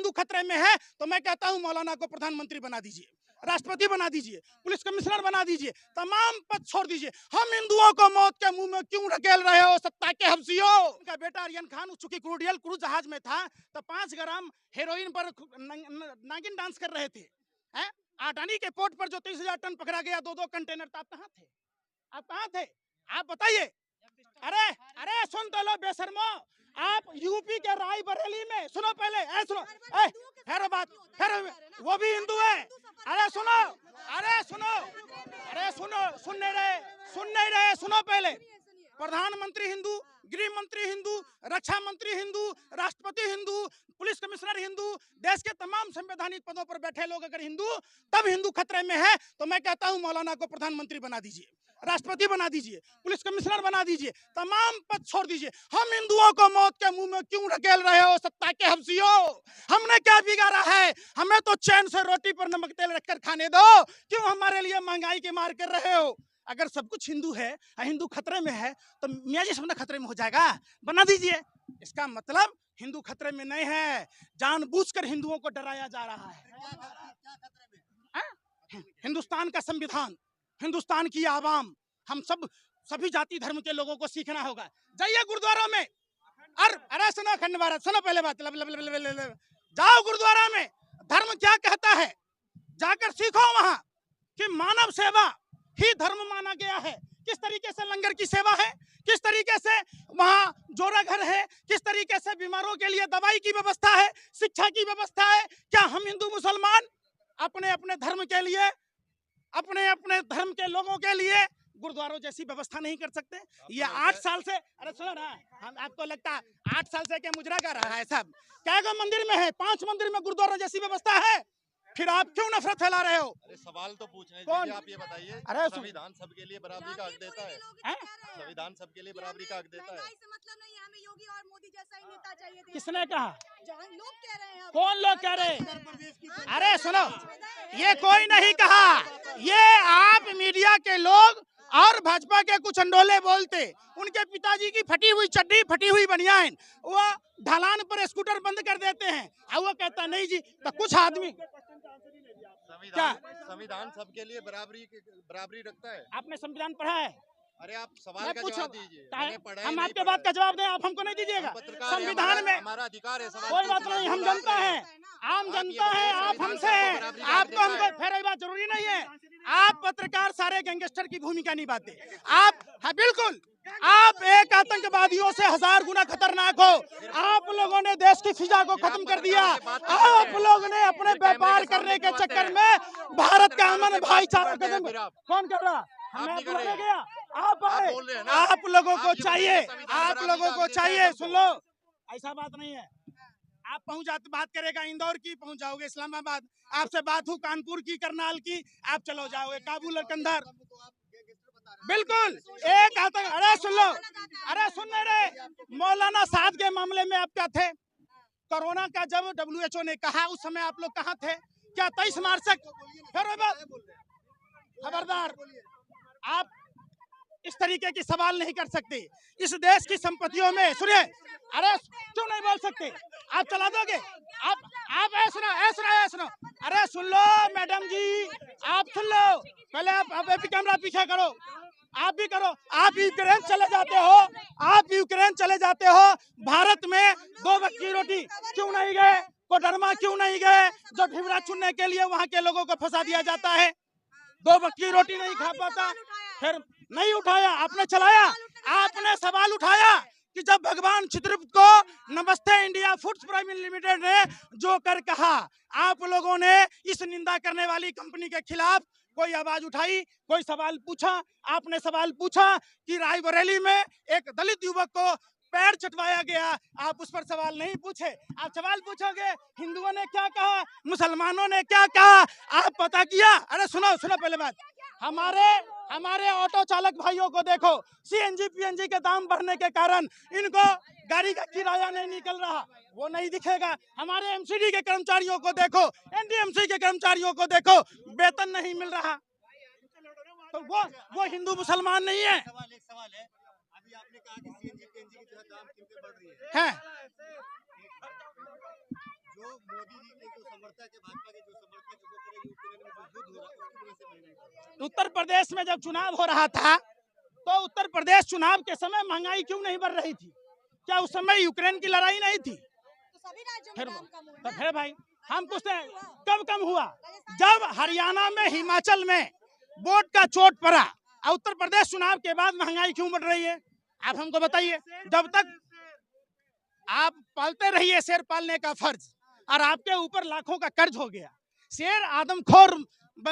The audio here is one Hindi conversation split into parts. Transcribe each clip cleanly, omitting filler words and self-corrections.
हिंदू खतरे में है तो मैं कहता हूं मौलाना को प्रधानमंत्री बना दीजिए, राष्ट्रपति बना दीजिए, पुलिस कमिश्नर बना दीजिए, तमाम पद छोड़ दीजिए। हम हिंदुओं को मौत के मुंह में क्यों ढकेल रहे हो सत्ता के हफ्सियों? उनका बेटा आर्यन खान चूंकि क्रूज जहाज में था तो 5 ग्राम हेरोइन पर नागिन डांस कर रहे थे। अडानी के पोर्ट पर जो 30,000 टन पकड़ा गया, 2-2 कंटेनर, तो आप कहाँ थे? आप कहाँ थे? आप बताइए। अरे सुन तो लो बेशर्मो, आप यूपी के रायबरेली में, सुनो पहले, सुनो, फिर बात, फिर वो भी हिंदू है। अरे सुनो, सुन नहीं रहे, सुनो पहले। प्रधानमंत्री हिंदू, गृह मंत्री हिंदू, रक्षा मंत्री हिंदू, राष्ट्रपति हिंदू, पुलिस कमिश्नर हिंदू, देश के तमाम संवैधानिक पदों पर बैठे लोग अगर हिंदू, तब हिंदू खतरे में है तो मैं कहता हूं मौलाना को प्रधानमंत्री बना दीजिए, राष्ट्रपति बना दीजिए, पुलिस कमिश्नर बना दीजिए, तमाम पद छोड़ दीजिए। हम हिंदुओं को मौत के मुंह में क्यों ढकेल रहे हो सत्ता के हफ्सियों? हमने क्या बिगाड़ा है? हमें तो चैन से रोटी पर नमक तेल रखकर खाने दो, क्यों हमारे लिए महंगाई की मार कर रहे हो? अगर सब कुछ हिंदू है, हिंदू खतरे में है, तो मियाँ जी सब खतरे में हो जाएगा, बना दीजिए। इसका मतलब हिंदू खतरे में नहीं है, जानबूझकर हिंदुओं को डराया जा रहा है। हिंदुस्तान का संविधान, हिंदुस्तान की आवाम, हम सभी जाति धर्म के लोगों को सीखना होगा। जाइए गुरुद्वारों में, अरे सुनो अखंड भारत, सुनो पहले बात, जाओ गुरुद्वारा में, धर्म क्या कहता है जाकर सीखो वहां कि मानव सेवा ही धर्म माना गया है। किस तरीके से लंगर की सेवा है, किस तरीके से वहां जोरा घर है, किस तरीके से बीमारों के लिए दवाई की व्यवस्था है, शिक्षा की व्यवस्था है। क्या हम हिंदू मुसलमान अपने अपने धर्म के लिए, अपने अपने धर्म के लोगों के लिए गुरुद्वारों जैसी व्यवस्था नहीं कर सकते? ये 8 साल से, अरे सुनो ना, हम आपको लगता है 8 साल से क्या मुजरा कर रहा है सब? क्या मंदिर में है, 5 मंदिर में गुरुद्वारों जैसी व्यवस्था है, फिर आप क्यों नफरत फैला रहे हो? अरे सवाल तो पूछ रहे हैं, आप ये बताइए, अरे संविधान सबके लिए बराबरी का हक देता है? संविधान सबके लिए बराबरी का हक देता है? मतलब नहीं, हमें योगी और मोदी जैसा ही नेता चाहिए। किसने कहा? लोग कह रहे हैं। कौन लोग कह रहे हैं? अरे सुनो, ये कोई नहीं कहा, ये आप मीडिया के लोग और भाजपा के कुछ अंडोले बोलते। उनके पिताजी की फटी हुई चड्डी, फटी हुई बनियान, वो ढलान पर स्कूटर बंद कर देते हैं और वो कहता नहीं जी, तो कुछ आदमी, संविधान सबके लिए बराबरी रखता है। आपने संविधान पढ़ा है? अरे आप सवाल का जवाब दीजिए। हम आपके बात का जवाब दें, आप हमको नहीं दीजिएगा। संविधान में हमारा अधिकार है, कोई बात नहीं, हम जनता है, आम जनता है, आप हमसे हैं, आपको हमको फिर ये बात जरूरी नहीं है। आप पत्रकार सारे गैंगस्टर की भूमिका निभाते, आप, हाँ बिल्कुल, आप एक आतंकवादियों से 1000 गुना खतरनाक हो। आप लोगों ने देश की फिजा को खत्म कर दिया। आप लोग ने अपने व्यापार करने के चक्कर में भारत का अमन भाईचारा खत्म। कौन कर रहा? गया आप आए, आप लोगों को चाहिए, आप लोगों को चाहिए, सुन लो, ऐसा बात नहीं है। आप बात करेगा इंदौर की, पहुंच जाओगे इस्लामाबाद, आपसे बात हो कानपुर की, करनाल की, आप चलो जाओगे काबुल और कंधार। बिल्कुल एक आता, अरे सुन लो, अरे सुन नहीं रहे। मौलाना साद के मामले में आप क्या थे? कोरोना का जब WHO ने कहा उस समय आप लोग कहाँ थे? क्या 23 मार्च तक? खबरदार, आप इस तरीके की सवाल नहीं कर सकते। इस देश की संपत्तियों में, सुनिए, अरे क्यों नहीं बोल सकते? आप चला दोगे? आप सुनो, अरे सुन लो मैडम जी, आप सुन लो पहले, आप कैमरा पीछे करो, आप भी करो। आप यूक्रेन चले जाते हो, भारत में 2 वक्त की रोटी क्यों नहीं गए? कोडरमा क्यों नहीं गए? जो ढिबरा चुनने के लिए वहां के लोगों को फंसा दिया जाता है, 2 वक्त की रोटी नहीं खा पाता, फिर नहीं उठाया, आपने चलाया, आपने सवाल उठाया कि जब भगवान चित्रगुप्त को नमस्ते इंडिया फूड्स प्राइवेट लिमिटेड ने जो कर कहा, आप लोगों ने इस निंदा करने वाली कंपनी के खिलाफ कोई आवाज उठाई, कोई सवाल पूछा? आपने सवाल पूछा कि रायबरेली में एक दलित युवक को पैर चटवाया गया, आप उस पर सवाल नहीं पूछे। आप सवाल पूछोगे हिंदुओं ने क्या कहा, मुसलमानों ने क्या कहा, आप पता किया? अरे सुनो पहले बात, हमारे ऑटो चालक भाइयों को देखो, CNG PNG के दाम बढ़ने के कारण इनको गाड़ी का किराया नहीं निकल रहा, वो नहीं दिखेगा। हमारे MCD के कर्मचारियों को देखो, NDMC के कर्मचारियों को देखो, वेतन नहीं मिल रहा, तो वो हिंदू मुसलमान नहीं है। एक सवाल है, अभी आपने कहा कि CNG PNG की जो है दाम कीमतें बढ़ रही है। जो मोदी जी के जो समर्थक है, भाजपा के जो समर्थक है, वो कह रहे हैं यूक्रेन में जो युद्ध हो रहा है उसकी वजह से महंगाई बढ़ रही है। उत्तर प्रदेश में जब चुनाव हो रहा था तो उत्तर प्रदेश चुनाव के समय महंगाई क्यों नहीं बढ़ रही थी? क्या उस समय यूक्रेन की लड़ाई नहीं थी? तो सभी राज्यों में फिर दाम कम हुए तो ना। फिर भाई हम पूछते हैं कब कम हुआ? जब हरियाणा में, हिमाचल में वोट का चोट पड़ा और उत्तर प्रदेश चुनाव के बाद महंगाई क्यों बढ़ रही है? आप हमको बताइए। जब तक आप पालते रहिए शेर पालने का फर्ज, और आपके ऊपर लाखों का कर्ज हो गया। शेर आदमखोर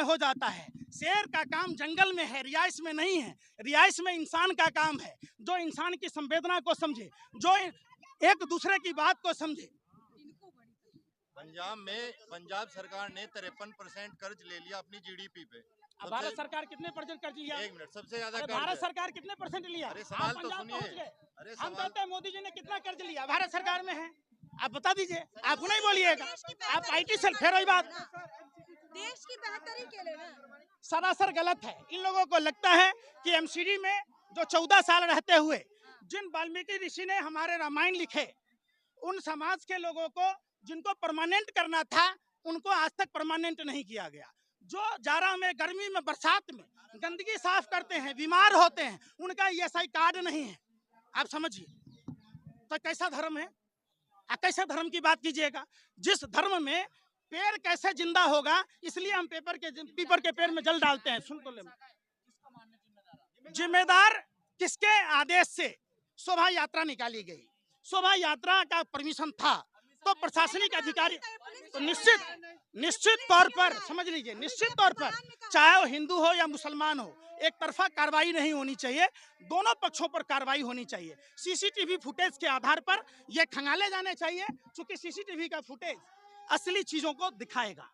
हो जाता है। शेर का काम जंगल में है, रिहाइश में नहीं है। रिहाइश में इंसान का काम है, जो इंसान की संवेदना को समझे, जो एक दूसरे की बात को समझे। पंजाब सरकार ने 53% कर्ज ले लिया अपनी जीडीपी पे। अब भारत सरकार कितने परसेंट कर्ज लिया? एक मिनट, सबसे ज्यादा अरे कर्ज भारत है। सरकार कितने परसेंट लिया? अरे सवाल आप तो पंजाब सुनिए। पहुंच गए। अरे हम सवाल कहते हैं मोदी जी ने कितना कर्ज लिया? भारत सरकार में है, आप बता दीजिए। आप नहीं बोलिएगा, आप IT सेल। फिर वही बात, देश की बेहतरी के लिए ना। सरासर गलत है। इन लोगों को लगता है कि MCD में जो 14 साल रहते हुए जिन वाल्मीकि ऋषि ने हमारे रामायण लिखे, उन समाज के लोगों को जिनको परमानेंट करना था, उनको आज तक परमानेंट नहीं किया गया। जो जाड़ा में, गर्मी में, बरसात में गंदगी साफ करते हैं, बीमार होते हैं, उनका ESI कार्ड नहीं है। आप समझिए तो कैसा धर्म है? आप कैसे धर्म की बात कीजिएगा? जिस धर्म में पेड़ कैसे जिंदा होगा, इसलिए हम पीपर के पेड़ में जल डालते हैं। सुन तो ले, जिम्मेदार किसके आदेश से शोभा यात्रा निकाली गई? शोभा यात्रा का परमिशन था तो प्रशासनिक अधिकारी तो निश्चित तौर पर, समझ लीजिए, निश्चित तौर पर चाहे वो हिंदू हो या मुसलमान हो, एक तरफा कार्रवाई नहीं होनी चाहिए। दोनों पक्षों पर कार्रवाई होनी चाहिए। CCTV फुटेज के आधार पर ये खंगाले जाने चाहिए, क्योंकि CCTV का फुटेज असली चीजों को दिखाएगा।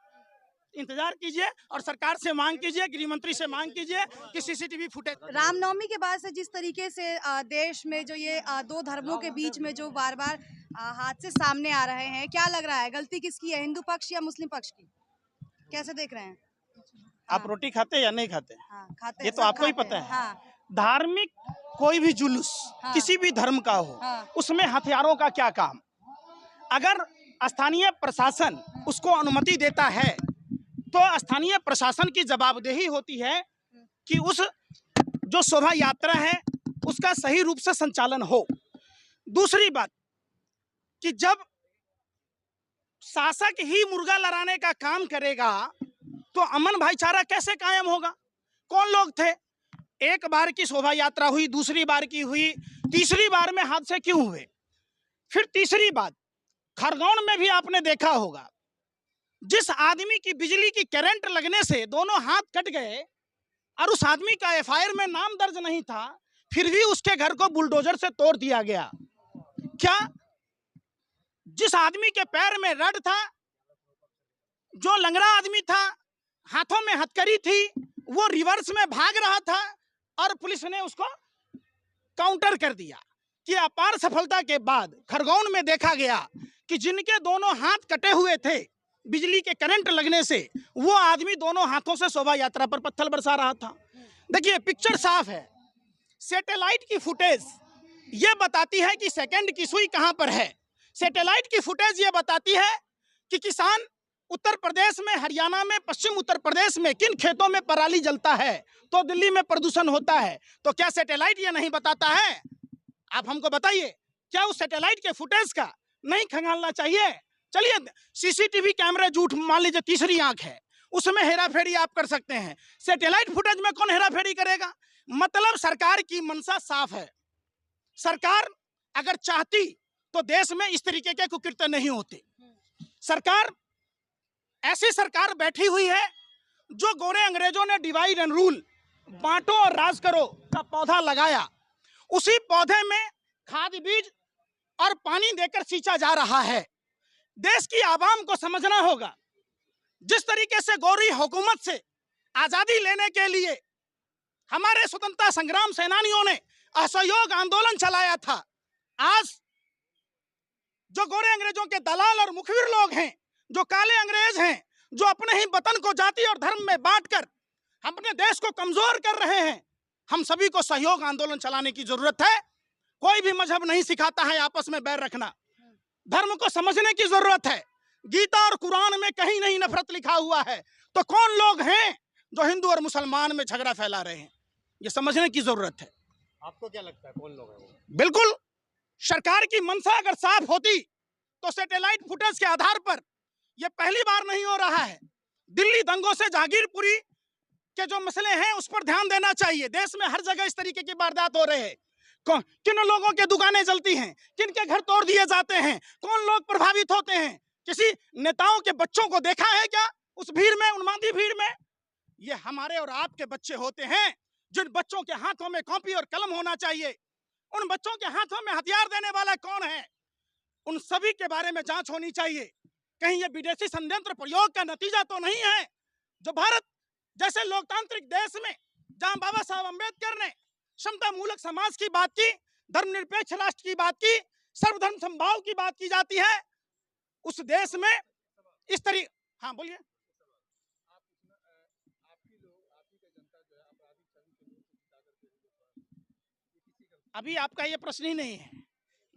इंतजार कीजिए और सरकार से मांग कीजिए, गृह मंत्री से मांग कीजिए कि CCTV फुटेज। रामनवमी के बाद से जिस तरीके से देश में जो ये दो धर्मों के बीच में जो बार बार हादसे सामने आ रहे हैं, क्या लग रहा है गलती किसकी है, हिंदू पक्ष या मुस्लिम पक्ष की? कैसे देख रहे हैं? आप रोटी खाते या नहीं खाते? हाँ, खाते ये हैं, तो सब आपको ही खाते पता हैं। है। हाँ, धार्मिक कोई भी जुलूस, हाँ। किसी भी धर्म का हो, हाँ। उसमें हथियारों का क्या काम? अगर स्थानीय प्रशासन उसको अनुमति देता है तो स्थानीय प्रशासन की जवाबदेही होती है कि उस जो शोभा यात्रा है उसका सही रूप से संचालन हो। दूसरी बात कि जब शासक ही मुर्गा लड़ाने का काम करेगा तो अमन भाईचारा कैसे कायम होगा? कौन लोग थे? एक बार की शोभा यात्रा हुई, दूसरी बार की हुई, तीसरी बार में हादसे क्यों हुए? फिर तीसरी बात, खरगोन में भी आपने देखा होगा, जिस आदमी की बिजली की करंट लगने से दोनों हाथ कट गए और उस आदमी का FIR में नाम दर्ज नहीं था, फिर भी उसके घर को बुलडोजर से तोड़ दिया गया। क्या जिस आदमी के पैर में रड था, जो लंगड़ा आदमी था, हाथों में हथकड़ी थी, वो रिवर्स में भाग रहा था और पुलिस ने उसको काउंटर कर दिया। कि अपार सफलता के बाद खरगोन में देखा गया कि जिनके दोनों हाथ कटे हुए थे बिजली के करंट लगने से, वो आदमी दोनों हाथों से शोभा यात्रा पर पत्थर बरसा रहा था। देखिए पिक्चर साफ है। सैटेलाइट की फुटेज ये बताती है कि सेकंड की सुई कहां पर है। सैटेलाइट की फुटेज ये बताती है कि किसान उत्तर प्रदेश में, हरियाणा में, पश्चिम उत्तर प्रदेश में किन खेतों में पराली जलता है तो दिल्ली में प्रदूषण होता है। तो क्या सैटेलाइट ये नहीं बताता है? आप हमको बताइए, क्या उस सैटेलाइट के फुटेज का नहीं खंगालना चाहिए? चलिए CCTV कैमरे झूठ मान लीजिए तीसरी आंख है, उसमें हेराफेरी आप कर सकते हैं। सैटेलाइट फुटेज में कौन हेराफेरी करेगा? मतलब सरकार की मंशा साफ है। सरकार अगर चाहती तो देश में इस तरीके के कुकृत्य नहीं होते। सरकार ऐसी सरकार बैठी हुई है जो गोरे अंग्रेजों ने डिवाइड एंड रूल, बांटो और राज करो का पौधा लगाया, उसी पौधे में खाद बीज और पानी देकर सींचा जा रहा है। देश की आवाम को समझना होगा, जिस तरीके से गोरी हुकूमत से आजादी लेने के लिए हमारे स्वतंत्रता संग्राम सेनानियों ने असहयोग आंदोलन चलाया था, आज जो गोरे अंग्रेजों के दलाल और मुखबिर लोग हैं, जो काले अंग्रेज हैं, जो अपने ही वतन को जाति और धर्म में बांटकर अपने देश को कमजोर कर रहे हैं, हम सभी को सहयोग आंदोलन चलाने की जरूरत है। कोई भी मजहब नहीं सिखाता है आपस में बैर रखना। धर्म को समझने की जरूरत है। गीता और कुरान में कहीं नहीं नफरत लिखा हुआ है, तो कौन लोग हैं जो हिंदू और मुसलमान में झगड़ा फैला रहे हैं? ये समझने की जरूरत है। आपको क्या लगता है कौन लोग हैं वो? बिल्कुल, सरकार की मंशा अगर साफ होती तो सैटेलाइट फुटेज के आधार पर, यह पहली बार नहीं हो रहा है, दिल्ली दंगों से जहांगीरपुरी के जो मसले हैं उस पर ध्यान देना चाहिए। देश में हर जगह इस तरीके की वारदात हो रहे हैं। किन लोगों के दुकानें जलती हैं, किन के घर तोड़ दिए जाते हैं, कौन लोग प्रभावित होते हैं? किसी नेताओं के बच्चों को देखा है क्या उस भीड़ में, उन्मादी भीड़ में? ये हमारे और आपके बच्चे होते हैं, जिन बच्चों के हाथों में कॉपी और कलम होना चाहिए। उन बच्चों के हाथों में हथियार देने वाला कौन है? उन सभी के बारे में जांच होनी चाहिए। कहीं ये विदेशी षड्यंत्र प्रयोग का नतीजा तो नहीं है, जो भारत जैसे लोकतांत्रिक देश में, जहां बाबा साहब अम्बेडकर ने समता मूलक समाज की बात की, धर्मनिरपेक्ष राष्ट्र की बात की, सर्वधर्म समभाव की बात की जाती है, उस देश में इस तरीके। हाँ बोलिए। अभी आपका ये प्रश्न ही नहीं है,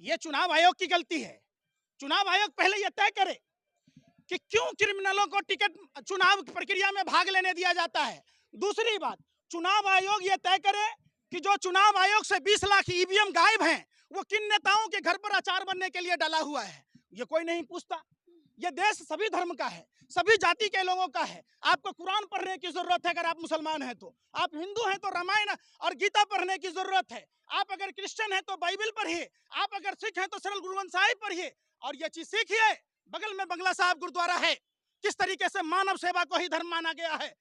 ये चुनाव आयोग की गलती है। चुनाव आयोग पहले ये तय करे कि क्यों क्रिमिनलों को टिकट चुनाव प्रक्रिया में भाग लेने दिया जाता है। दूसरी बात, चुनाव आयोग ये तय करे कि जो चुनाव आयोग से 20 लाख ईवीएम गायब हैं, वो किन नेताओं के घर पर अचार बनने के लिए डाला हुआ है, ये कोई नहीं पूछता। ये देश सभी धर्म का है, सभी जाति के लोगों का है। आपको कुरान पढ़ने की जरूरत है अगर आप मुसलमान हैं तो, आप हिंदू हैं तो रामायण और गीता पढ़ने की जरूरत है, आप अगर क्रिश्चियन हैं तो बाइबल पढ़िए, आप अगर सिख हैं तो सरल गुरु ग्रंथ साहिब पढ़िए। और ये चीज सीखिए, बगल में बंगला साहब गुरुद्वारा है, किस तरीके से मानव सेवा को ही धर्म माना गया है।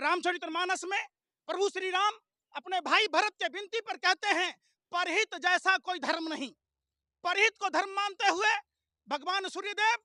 रामचरितमानस में प्रभु श्री राम अपने भाई भरत के विनती पर कहते हैं, परहित जैसा कोई धर्म नहीं। परहित को धर्म मानते हुए भगवान सूर्यदेव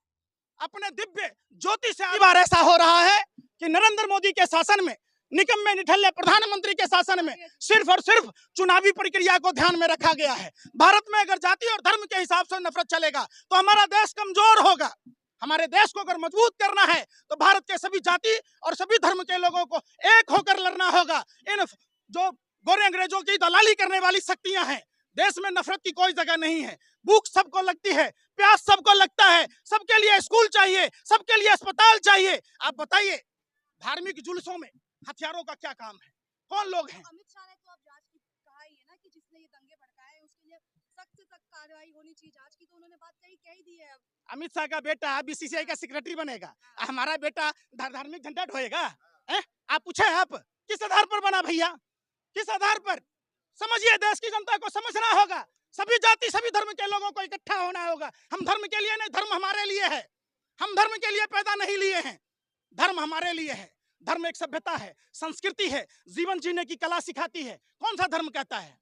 अपने दिव्य ज्योति से, इस बार ऐसा हो रहा है कि नरेंद्र मोदी के शासन में, निकम्मे निठल्ले प्रधानमंत्री के शासन में सिर्फ और सिर्फ चुनावी प्रक्रिया को ध्यान में रखा गया है। भारत में अगर जाति और धर्म के हिसाब से नफरत चलेगा तो हमारा देश कमजोर होगा। हमारे देश को अगर मजबूत करना है तो भारत के सभी जाति और सभी धर्म के लोगों को एक होकर लड़ना होगा। इन जो गोरे अंग्रेजों की दलाली करने वाली शक्तियां हैं, देश में नफरत की कोई जगह नहीं है। भूख सबको लगती है, प्यास सबको लगता है, सबके लिए स्कूल चाहिए, सबके लिए अस्पताल चाहिए। आप बताइए, धार्मिक जुलूसों में हथियारों का क्या काम है? कौन लोग हैं? अमित शाह ने तो अब जांच की कहा ही है ना कि जिसने ये दंगे भड़काए उसके लिए सख्त से सख्त कार्रवाई होनी चाहिए। जांच की तो उन्होंने बात कह ही दी है। अब अमित शाह का बेटा बीसीसीआई का सेक्रेटरी बनेगा, हमारा बेटा धार्मिक झंडा ढोएगा? आप पूछे, आप किस आधार पर बना भैया, किस आधार पर? समझिए, देश की जनता को समझना होगा। सभी जाति सभी धर्म के लोगों को इकट्ठा होना होगा। हम धर्म के लिए नहीं, धर्म हमारे लिए है। हम धर्म के लिए पैदा नहीं लिए हैं, धर्म हमारे लिए है। धर्म एक सभ्यता है, संस्कृति है, जीवन जीने की कला सिखाती है। कौन सा धर्म कहता है?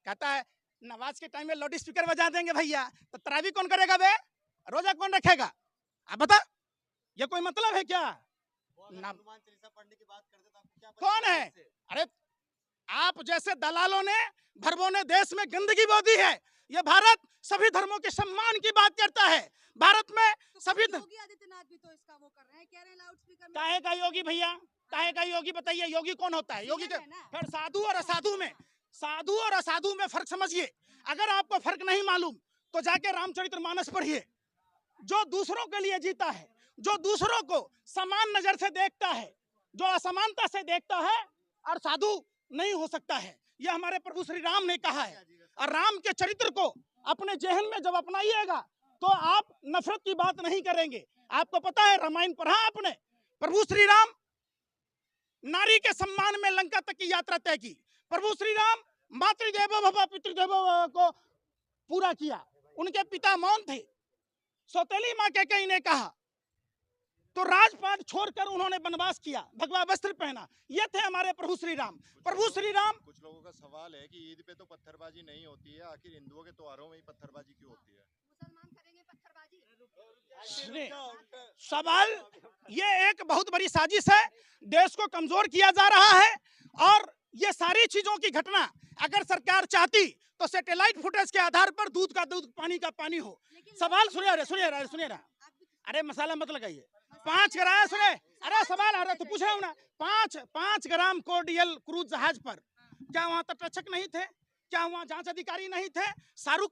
कहता है नमाज के टाइम में लाउड स्पीकर बजा देंगे भैया, तो तरावी कौन करेगा बे? रोजा कौन रखेगा? आप बता, ये कोई मतलब है क्या? हनुमान चालीसा पढ़ने की बात करते तो आपको क्या कौन है? अरे आप जैसे दलालों ने, भरबों ने देश में गंदगी बो दी है। ये भारत सभी धर्मों के सम्मान की बात करता है। भारत में सभी योगी आदित्यनाथ भी तो इसका वो कर रहे हैं, कह रहे हैं लाउड स्पीकर में। काहे का योगी भैया, काहे का योगी? बताइए, योगी कौन होता है? योगी के फिर साधु और असाधु में, साधु और असाधु में फर्क समझिए। अगर आपको फर्क नहीं मालूम तो जाके रामचरितमानस पढ़िए। जो दूसरों के लिए जीता है, जो दूसरों को समान नजर से देखता है, जो असमानता से देखता है, और साधु नहीं हो सकता है। यह हमारे प्रभु श्री राम ने कहा है। और राम के चरित्र को अपने जहन में जब अपनाइएगा तो आप नफरत की बात नहीं करेंगे। आपको पता है, रामायण पढ़ा आपने, प्रभु श्री राम नारी के सम्मान में लंका तक की यात्रा तय की। प्रभु श्री राम मातृदेवो भव पितृदेवो भव को पूरा किया। उनके पिता मौन थे, सौतेली माँ कैकेयी ने कहा तो राजपाट छोड़कर उन्होंने वनवास किया, भगवा वस्त्र पहना। ये थे हमारे प्रभु श्री राम। प्रभु श्री राम। कुछ लोगों का सवाल है कि ईद पे तो पत्थरबाजी नहीं होती है, आखिर हिंदुओं के त्योहारों में ही पत्थरबाजी क्यों होती है? मुसलमान करेंगे पत्थरबाजी? सवाल, ये एक बहुत बड़ी साजिश है, देश को कमजोर किया जा रहा है। और ये सारी चीजों की घटना अगर सरकार चाहती तो सैटेलाइट फुटेज के आधार पर दूध का दूध, पानी का पानी हो। सवाल सुनिए ना, अरे मसाला मत लगाइए। 5 ग्राम सुने, अरे सवाल आ रहा तो पूछ रहा हूँ ना। 5 ग्राम कोर्डियल क्रूज जहाज पर क्या वहां तटरक्षक नहीं थे? क्या वहां जांच अधिकारी नहीं थे? शाहरुख